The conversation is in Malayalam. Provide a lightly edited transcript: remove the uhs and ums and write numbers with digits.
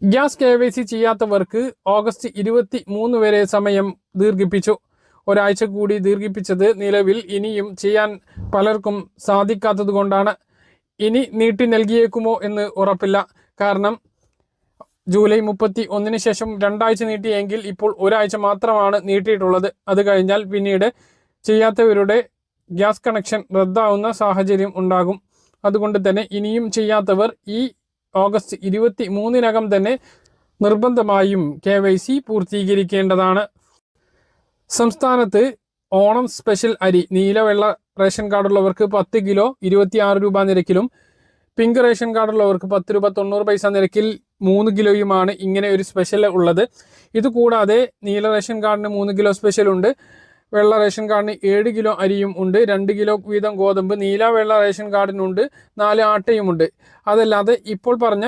ഗ്യാസ് KYC ചെയ്യാത്തവർക്ക് ഓഗസ്റ്റ് 23 വരെ സമയം ദീർഘിപ്പിച്ചു. ഒരാഴ്ച കൂടി ദീർഘിപ്പിച്ചത് നിലവിൽ ഇനിയും ചെയ്യാൻ പലർക്കും സാധിക്കാത്തതുകൊണ്ടാണ്. ഇനി നീട്ടി നൽകിയേക്കുമോ എന്ന് ഉറപ്പില്ല. കാരണം ജൂലൈ 31 ശേഷം 2 ആഴ്ച നീട്ടിയെങ്കിൽ ഇപ്പോൾ ഒരാഴ്ച മാത്രമാണ് നീട്ടിയിട്ടുള്ളത്. അത് കഴിഞ്ഞാൽ പിന്നീട് ചെയ്യാത്തവരുടെ ഗ്യാസ് കണക്ഷൻ റദ്ദാവുന്ന സാഹചര്യം ഉണ്ടാകും. അതുകൊണ്ട് തന്നെ ഇനിയും ചെയ്യാത്തവർ ഈ ഓഗസ്റ്റ് 23-നകം തന്നെ നിർബന്ധമായും KYC പൂർത്തീകരിക്കേണ്ടതാണ്. സംസ്ഥാനത്ത് ഓണം സ്പെഷ്യൽ അരി നീല വെള്ള റേഷൻ കാർഡുള്ളവർക്ക് 10 കിലോ 26 രൂപ നിരക്കിലും പിങ്ക് റേഷൻ കാർഡുള്ളവർക്ക് 10 രൂപ 90 പൈസ നിരക്കിൽ 3 കിലോയുമാണ് ഇങ്ങനെ ഒരു സ്പെഷ്യൽ ഉള്ളത്. ഇതുകൂടാതെ നീല റേഷൻ കാർഡിന് 3 കിലോ സ്പെഷ്യൽ ഉണ്ട്. വെള്ള റേഷൻ കാർഡിന് 7 കിലോ അരിയും ഉണ്ട്. 2 കിലോ വീതം ഗോതമ്പ് നീല വെള്ള റേഷൻ കാർഡിനുണ്ട്. 4 ആട്ടയുമുണ്ട്. അതല്ലാതെ ഇപ്പോൾ പറഞ്ഞ